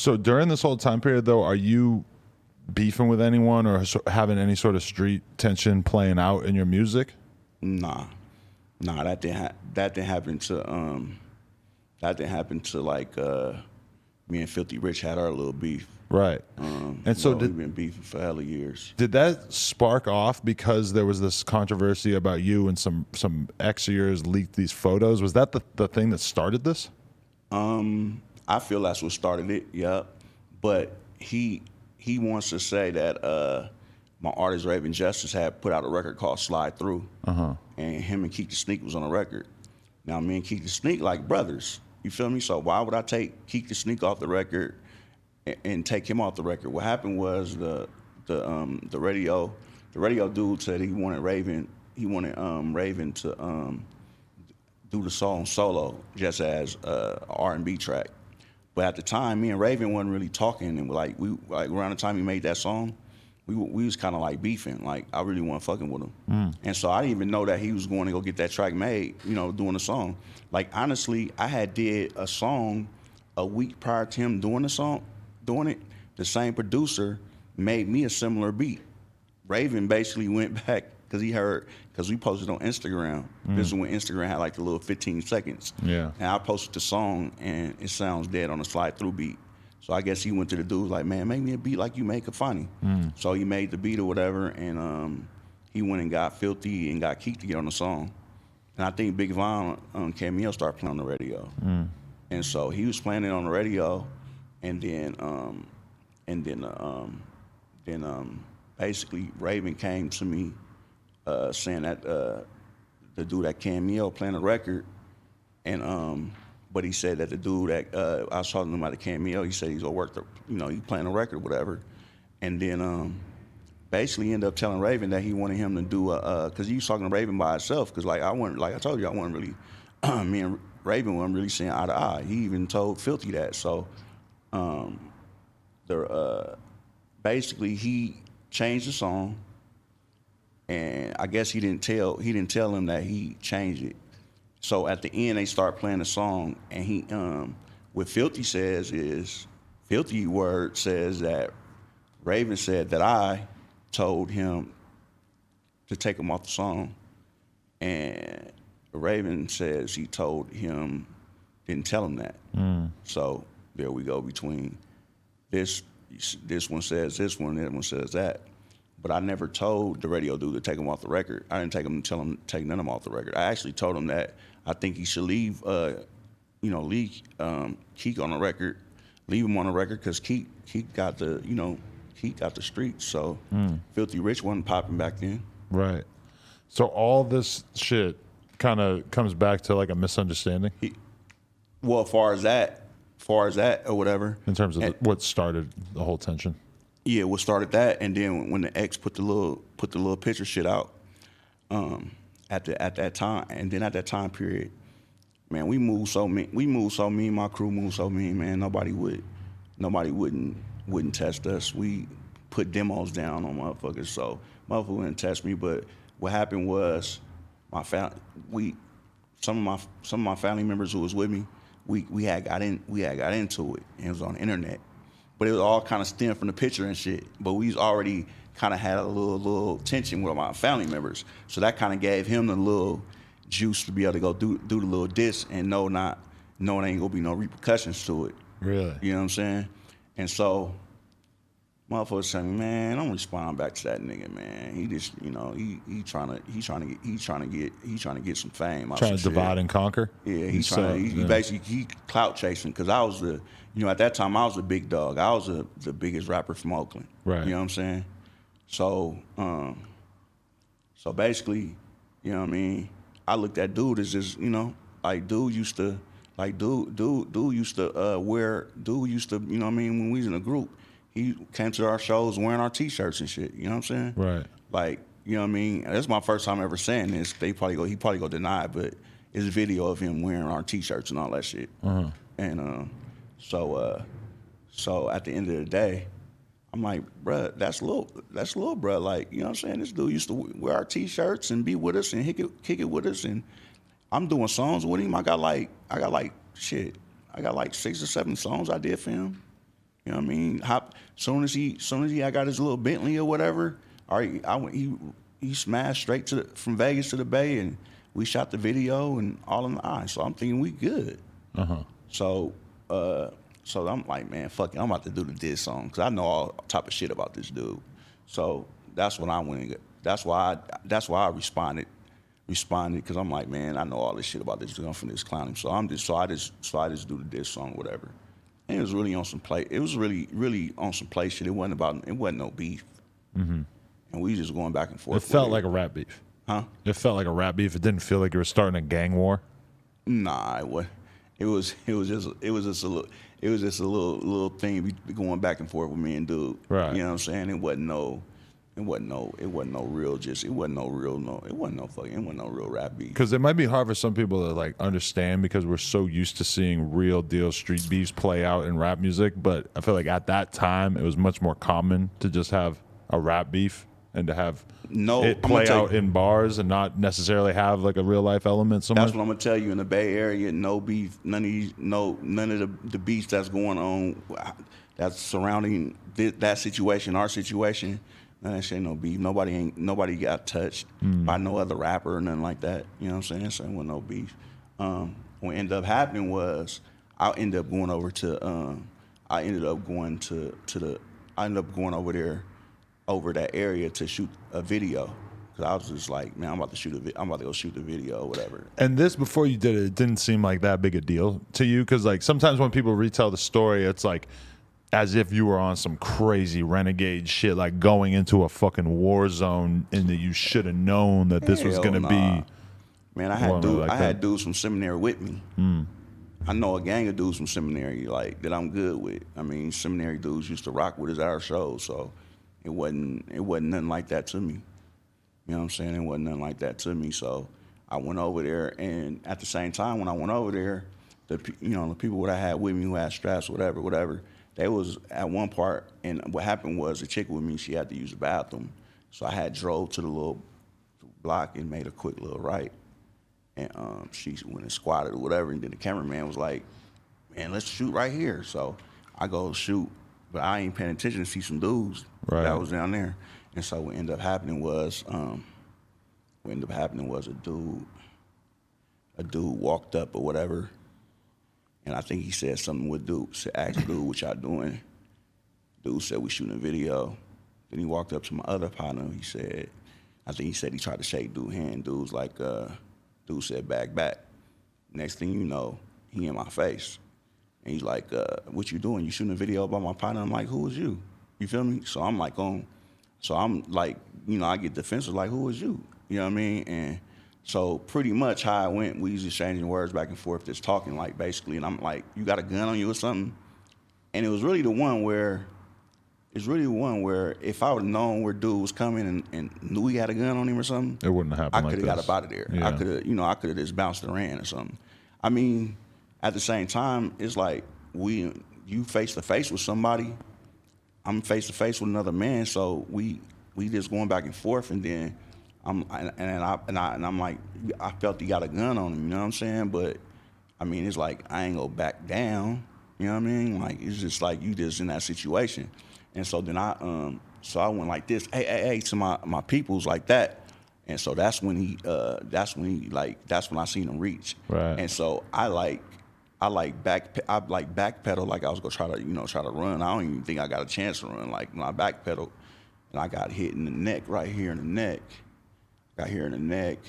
So during this whole time period, though, are you beefing with anyone or having any sort of street tension playing out in your music? Nah, that didn't happen to like me and Philthy Rich had our little beef. Right. And so we've been beefing for hella years. Did that spark off because there was this controversy about you and some ex of yours leaked these photos? Was that the thing that started this? I feel that's what started it, yeah. But he wants to say that my artist Raven Justice had put out a record called Slide Through. And him and Keek the Sneak was on the record. Now me and Keek the Sneak like brothers. You feel me? So why would I take Keek the Sneak off the record and take him off the record? What happened was the radio dude said he wanted Raven to do the song solo just as a R&B track. But at the time, me and Raven wasn't really talking, and like around the time he made that song, we was kind of like beefing. Like I really wasn't fucking with him, and so I didn't even know that he was going to go get that track made. You know, doing the song. Like honestly, I had did a song a week prior to him doing it. The same producer made me a similar beat. Raven basically went back because we posted on Instagram. This is when Instagram had like the little 15 seconds. Yeah. And I posted the song and it sounds dead on the Slide Through beat. So I guess he went to the dude like, man, make me a beat like you made Kafani. So he made the beat or whatever, and he went and got Philthy and got Keek to get on the song. And I think Big Von Cameo started playing on the radio. And so he was playing it on the radio, and then basically Raven came to me saying that the dude at Cameo playing the record, and but he said that the dude that I was talking to him about the Cameo, he said he's gonna work he playing the record, whatever, and then basically ended up telling Raven that he wanted him to do because he was talking to Raven by himself, because like I told you I wasn't really me and Raven wasn't really seeing eye to eye. He even told Philthy that. So basically he changed the song, and I guess he didn't tell him that he changed it. So at the end they start playing the song, and he what Philthy says is, Philthy word says that Raven said that I told him to take him off the song, and Raven says he told him, didn't tell him that. So there we go between this one says this one, that one says that. But I never told the radio dude to take him off the record. I didn't tell him to take none of them off the record. I actually told him that I think he should leave Keek on the record, leave him on the record, because Keek got the streets. So Philthy Rich wasn't popping back then. Right. So all this shit kind of comes back to like a misunderstanding. Well, far as that or whatever. In terms of what started the whole tension. Yeah, what started that, and then when the ex put the little picture shit out, at that time, and then at that time period, man, we moved so mean. My crew moved so mean, man. Nobody wouldn't test us. We put demos down on motherfuckers, so motherfuckers wouldn't test me. But what happened was, some of my family members who was with me, we had got into it, and it was on the internet. But it was all kind of stemmed from the picture and shit. But we already kind of had a little tension with my family members, so that kind of gave him the little juice to be able to go do the little diss and know there ain't gonna be no repercussions to it. Really? You know what I'm saying? And so motherfuckers saying, man, don't respond back to that nigga, man. He just, he trying to get some fame. Trying to divide and conquer. Yeah, he basically clout chasing, because I was at that time I was the big dog. I was the biggest rapper from Oakland. Right. You know what I'm saying? So basically, you know what I mean, I looked at dude as just, like dude used to, you know what I mean, when we was in a group, he came to our shows wearing our t-shirts and shit, you know what I'm saying? Right. Like, you know what I mean? That's my first time ever saying this. He probably go deny it, but it's a video of him wearing our t-shirts and all that shit. And so at the end of the day, I'm like, bruh, that's little, bruh. Like, you know what I'm saying? This dude used to wear our t-shirts and be with us and kick it with us, and I'm doing songs with him. I got like 6 or 7 songs I did for him. You know what I mean? Soon as I got his little Bentley or whatever, all right, he smashed straight from Vegas to the Bay, and we shot the video and all in the eye. So I'm thinking we good. So I'm like, man, fuck it, I'm about to do the diss song because I know all type of shit about this dude. So that's when I went. That's why I responded because I'm like, man, I know all this shit about this dude. I'm from this clowning. So I just do the diss song, whatever. And it was really on some play. It was really on some play shit. It wasn't no beef. And we just going back and forth. It felt like a rap beef. Huh? It felt like a rap beef. It didn't feel like you were starting a gang war. Nah, it was just a little thing going back and forth with me and dude. Right. You know what I'm saying? It wasn't no real rap beef. Because it might be hard for some people to like understand because we're so used to seeing real deal street beefs play out in rap music. But I feel like at that time it was much more common to just have a rap beef and to have it play out in bars and not necessarily have like a real life element so much. That's what I'm gonna tell you. In the Bay Area, no beef, none of the beefs that's going on, that's surrounding that situation, our situation. That shit ain't no beef. Nobody got touched by no other rapper or nothing like that. You know what I'm saying? So it wasn't no beef. What ended up happening was I ended up going over there, over that area to shoot a video. Cause I was just like, man, I'm about to go shoot the video or whatever. And this, before you did it, it didn't seem like that big a deal to you? Because like sometimes when people retell the story, it's like as if you were on some crazy renegade shit, like going into a fucking war zone and that you should have known that this was going to be. Man, I had dudes from seminary with me. I know a gang of dudes from seminary like that I'm good with. I mean, seminary dudes used to rock with us at our shows, so it wasn't nothing like that to me. You know what I'm saying? It wasn't nothing like that to me. So I went over there, and at the same time when I went over there, the people that I had with me who had straps, whatever, they was at one part, and what happened was the chick with me, she had to use the bathroom. So I had drove to the little block and made a quick little right. And she went and squatted or whatever, and then the cameraman was like, man, let's shoot right here. So I go shoot, but I ain't paying attention to see some dudes that was down there. And so what ended up happening was a dude walked up or whatever, and I think he said something with dude, asked dude, what y'all doing? Dude said, we shooting a video. Then he walked up to my other partner, I think he said he tried to shake dude's hand. Dude was like, dude said, back. Next thing you know, he in my face. And he's like, what you doing? You shooting a video about my partner? I'm like, who is you? You feel me? So I'm like, I get defensive, like, who is you? You know what I mean? And so pretty much how it went, we was exchanging words back and forth, just talking, like, basically. And I'm like, you got a gun on you or something? And it was really the one where if I would have known where dude was coming and knew he had a gun on him or something, it wouldn't have happened. I could have got up out of there. Yeah. I could have just bounced and ran or something. I mean, at the same time, it's like you face to face with somebody, I'm face to face with another man, so we just going back and forth, and then I'm like, I felt he got a gun on him, you know what I'm saying? But I mean, it's like I ain't gonna back down, you know what I mean? Like it's just like you just in that situation, and so then I went like this, hey to my peoples like that, and so that's when I seen him reach, right? And so I backpedal like I was gonna try to run. I don't even think I got a chance to run. Like when I backpedaled, and I got hit in the neck, right here in the neck. Got here in the neck.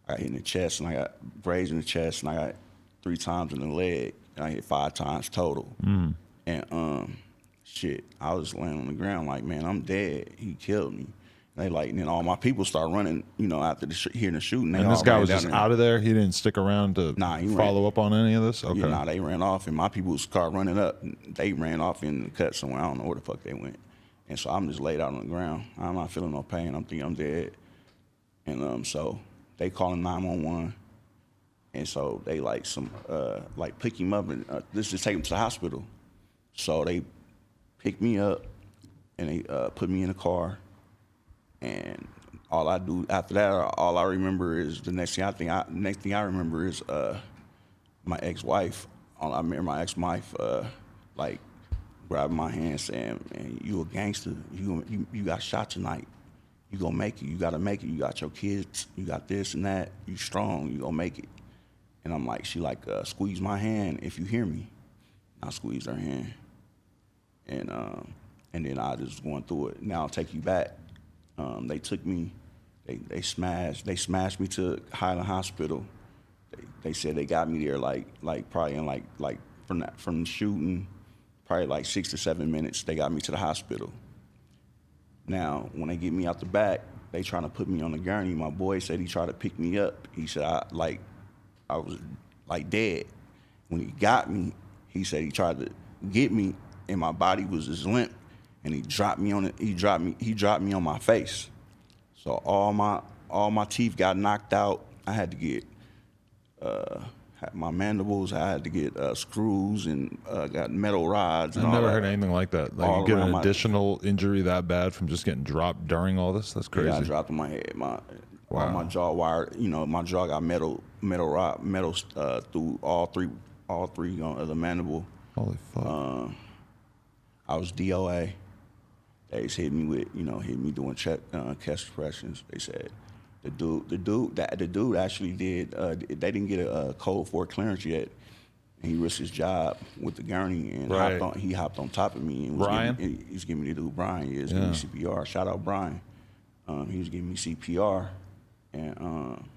I got hit in the chest, and I got grazed in the chest, and I got 3 times in the leg, and I hit 5 times total. And shit, I was laying on the ground like, man, I'm dead. He killed me. And then all my people start running, after hearing the shooting. And this guy was just out of there? He didn't stick around to follow up on any of this? Okay. Yeah, they ran off, and my people start running up. They ran off in the cut somewhere. I don't know where the fuck they went. And so I'm just laid out on the ground. I'm not feeling no pain. I'm thinking I'm dead. And so they calling 911. And so they pick him up and let's just take him to the hospital. So they picked me up and they put me in a car. And all I do after that, all I remember is the next thing I remember is my ex-wife. I remember my ex-wife grabbing my hand saying, man, you a gangster. You got shot tonight. You gonna make it. You gotta make it. You got your kids. You got this and that. You strong. You gonna make it. And I'm like, she like, squeeze my hand if you hear me. I squeezed her hand. And then I just going through it. Now I'll take you back. They took me, they smashed me to Highland Hospital. They said they got me there like probably in like from the shooting, probably like 6 to 7 minutes. They got me to the hospital. Now when they get me out the back, they trying to put me on the gurney. My boy said he tried to pick me up. He said I was like dead. When he got me, he said he tried to get me, and my body was just limp, and he dropped me on it. He dropped me on my face. So all my teeth got knocked out. I had to get my mandibles. I had to get screws and got metal rods. And I've all never that. heard anything like that. Like All you get an around additional injury that bad from just getting dropped during all this. That's crazy. Yeah, I dropped on my head. All my jaw wire. My jaw got metal through all three of the mandible. Holy fuck. I was DOA. They just hit me doing chest compressions. They said the dude actually did. They didn't get a code 4 clearance yet, and he risked his job with the gurney and he hopped on top of me and was giving me the dude Brian. He was giving me CPR. Shout out Brian. He was giving me CPR, and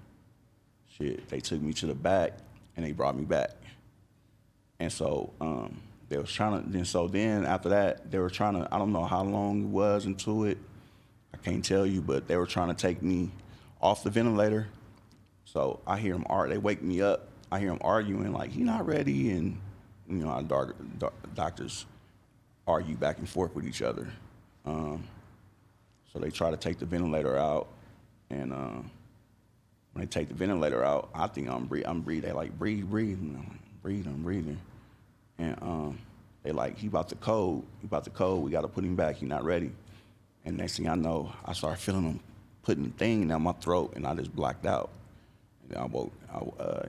they took me to the back and they brought me back, and so. They was trying to, then after that, they were trying to, I don't know how long it was into it. I can't tell you, but they were trying to take me off the ventilator. So I hear them, they wake me up. I hear them arguing like, he not ready. And, our doctors argue back and forth with each other. So they try to take the ventilator out. And when they take the ventilator out, I think I'm breathing. They like, breathe. I'm breathing. And they like, he about to code. We got to put him back. He not ready. And next thing I know, I started feeling him putting the thing down my throat, and I just blacked out. And I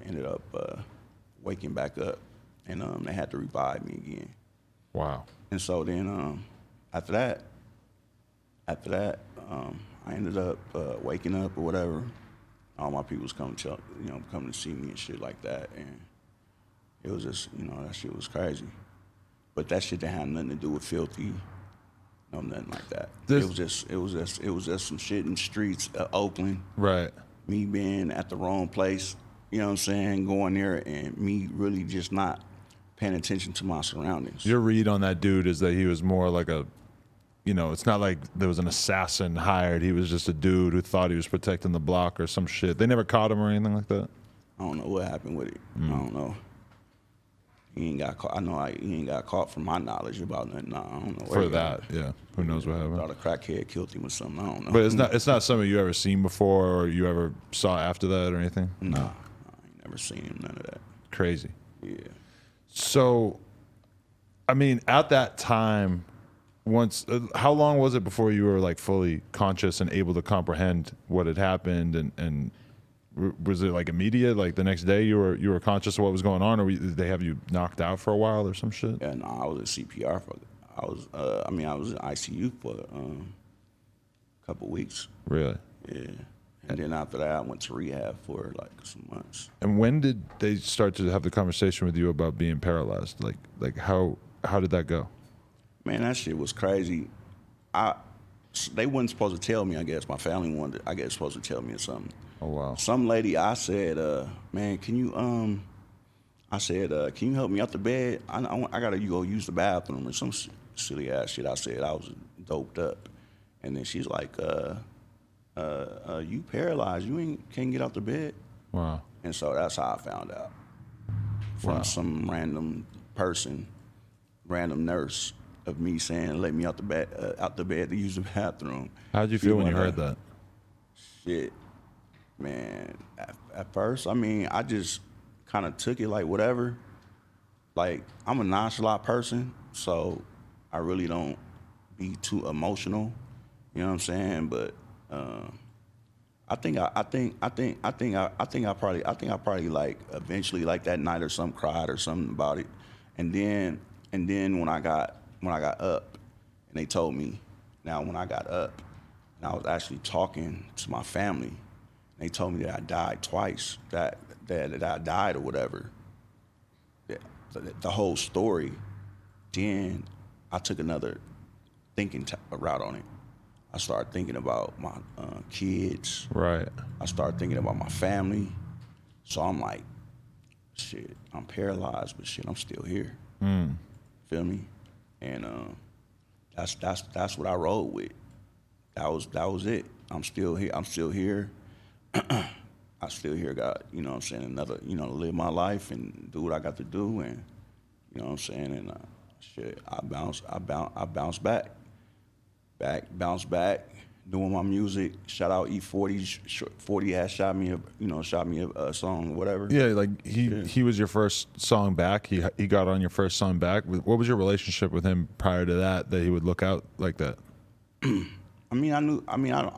ended up waking back up, and they had to revive me again. Wow. And so then after that, I ended up waking up or whatever. All my people was coming to see me and shit like that, and it was just, that shit was crazy. But that shit didn't have nothing to do with Philthy, nothing like that. It was just some shit in the streets of Oakland. Right. Me being at the wrong place, you know what I'm saying, going there, and me really just not paying attention to my surroundings. Your read on that dude is that he was more like it's not like there was an assassin hired. He was just a dude who thought he was protecting the block or some shit. They never caught him or anything like that? I don't know what happened with it. I don't know. He ain't got caught. I know he ain't got caught from my knowledge about nothing. I don't know. For that, yeah. Who knows what happened? Thought a crackhead killed him or something. I don't know. But it's not something you ever seen before or you ever saw after that or anything? No, I ain't never seen him, none of that. Crazy. Yeah. So, I mean, at that time, how long was it before you were like fully conscious and able to comprehend what had happened and was it like immediate, like the next day you were conscious of what was going on, or did they have you knocked out for a while or some shit? Yeah, no, I was in CPR I was in ICU for a couple weeks. Really? Yeah. And then after that, I went to rehab for like some months. And when did they start to have the conversation with you about being paralyzed? Like how did that go? Man, that shit was crazy. They wasn't supposed to tell me, I guess. My family supposed to tell me or something. Oh, wow. Some lady, I said, man, can you help me out the bed? I gotta go use the bathroom or some silly ass shit. I said I was doped up. And then she's like, you paralyzed, you can't get out the bed. Wow. And so that's how I found out. From some random person, random nurse, of me saying, let me out the bed to use the bathroom. How'd you feel when you heard that? Shit. Man, at first, I mean, I just kind of took it like whatever. Like, I'm a nonchalant person, so I really don't be too emotional. You know what I'm saying? But I think I probably like eventually like that night or something cried or something about it, and then when I got got up, and they told me. Now when I got up, and I was actually talking to my family, they told me that I died twice. That I died or whatever. The whole story. Then I took another thinking route on it. I started thinking about my kids. Right. I started thinking about my family. So I'm like, shit, I'm paralyzed, but shit, I'm still here. Feel me? And that's what I rolled with. That was it. I'm still here. I still here, got, you know what I'm saying, another, you know, to live my life and do what I got to do, and you know what I'm saying, and shit, I bounce back, doing my music. Shout out E40. 40 has shot me a song or whatever. Yeah, like he was your first song back. He got on your first song back. What was your relationship with him prior to that he would look out like that? I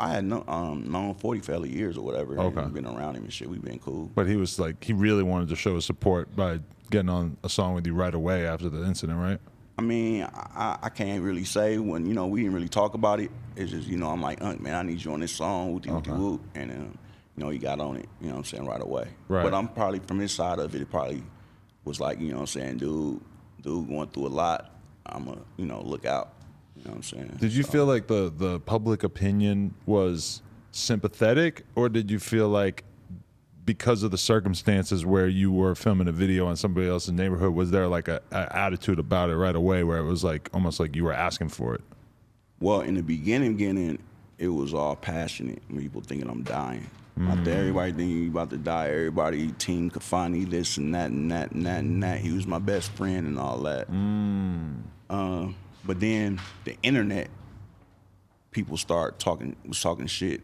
had known 40 for hella years or whatever. Okay. And been around him and shit. We've been cool. But he was like, he really wanted to show his support by getting on a song with you right away after the incident, right? I mean, I can't really say when, you know, we didn't really talk about it. It's just, you know, I'm like, man, I need you on this song, whoop-de-whoop-de-whoop. And, you know, he got on it, you know what I'm saying, right away. Right. But I'm probably, from his side of it, it probably was like, you know what I'm saying, dude going through a lot. I'm going to, you know, look out. You know what I'm saying? Did you feel like the public opinion was sympathetic, or did you feel like because of the circumstances where you were filming a video on somebody else's neighborhood, was there like a attitude about it right away where it was like almost like you were asking for it? Well, in the beginning, it was all passionate. People thinking I'm dying. After everybody thinking you about to die, everybody, Team Kafani, this and that and that and that and that. He was my best friend and all that. But then the internet, people was talking shit,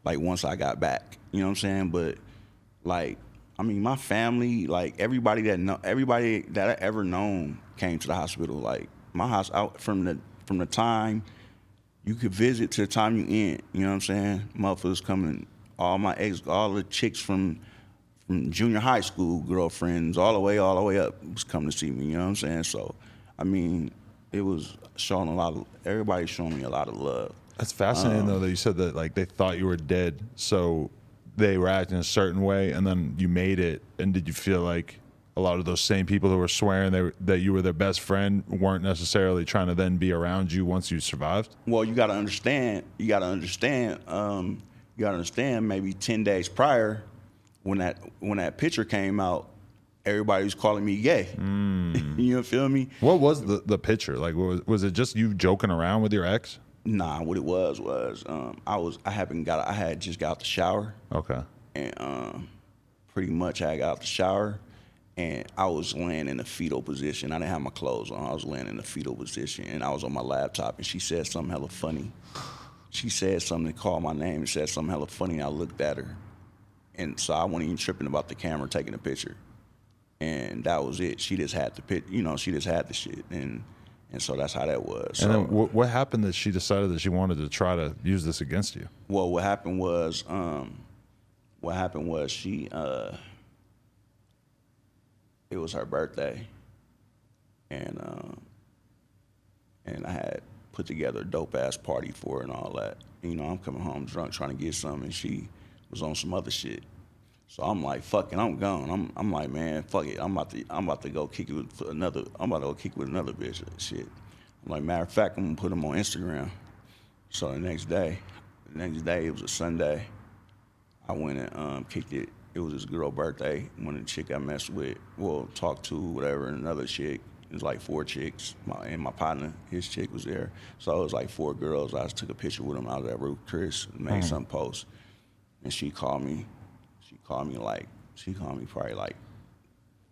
like once I got back. You know what I'm saying? But like, I mean, my family, like everybody that I ever known came to the hospital. Like my house, out from the time you could visit to the time you in. You know what I'm saying? Motherfuckers coming, all the chicks from junior high school girlfriends, all the way up was coming to see me. You know what I'm saying? So, I mean, it was everybody showing me a lot of love. That's fascinating though that you said that like they thought you were dead, so they were acting a certain way, and then you made it. And did you feel like a lot of those same people who were swearing that you were their best friend weren't necessarily trying to then be around you once you survived? Well, you got to understand. Maybe 10 days prior, when that picture came out, everybody was calling me gay. You feel me? What was the picture? Like, was it just you joking around with your ex? Nah, what it was I had just got out the shower. Okay. And pretty much I got out the shower, and I was laying in a fetal position. I didn't have my clothes on. I was laying in a fetal position, and I was on my laptop, and she said something hella funny. She said something, called my name and said something hella funny, and I looked at her. And so I wasn't even tripping about the camera taking a picture. And that was it. She just had she just had the shit. And so that's how that was. And so, then what happened that she decided that she wanted to try to use this against you? Well, what happened was she, it was her birthday. And I had put together a dope-ass party for her and all that. You know, I'm coming home drunk trying to get something, and she was on some other shit. So I'm like, fuck it, I'm gone. I'm like, man, fuck it. I'm about to go kick it with another bitch and shit. I'm like, matter of fact, I'm gonna put them on Instagram. So the next day, it was a Sunday, I went and kicked it. It was this girl's birthday. One of the chick I messed with, talked to, whatever, and another chick. It was like 4 chicks, and my partner, his chick was there. So it was like 4 girls. I just took a picture with them out of that roof, Chris, and made some post. And she called me probably like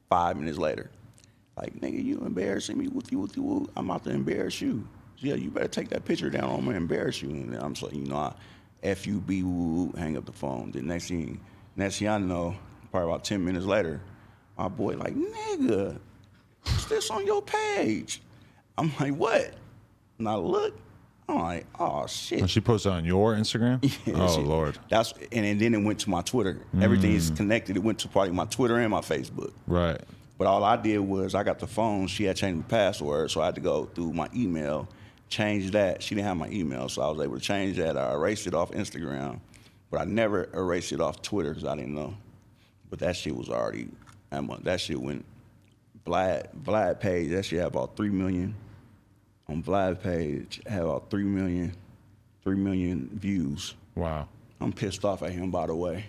5 minutes later. Like, nigga, you embarrassing me with you. I'm about to embarrass you. Yeah, you better take that picture down. I'm gonna embarrass you. And I'm so, I FUB, hang up the phone. The next thing I know, probably about 10 minutes later, my boy like, nigga, what's this on your page? I'm like, what? And I look, I'm like, oh shit. And she posted on your Instagram? Yeah, Lord. And then it went to my Twitter. Everything is connected. It went to probably my Twitter and my Facebook. Right. But all I did was I got the phone. She had changed my password, so I had to go through my email, change that. She didn't have my email, so I was able to change that. I erased it off Instagram, but I never erased it off Twitter because I didn't know. But that shit was already, that shit went, Vlad page, that shit had about 3 million. On Vlad's page, had about 3 million views. Wow. I'm pissed off at him, by the way.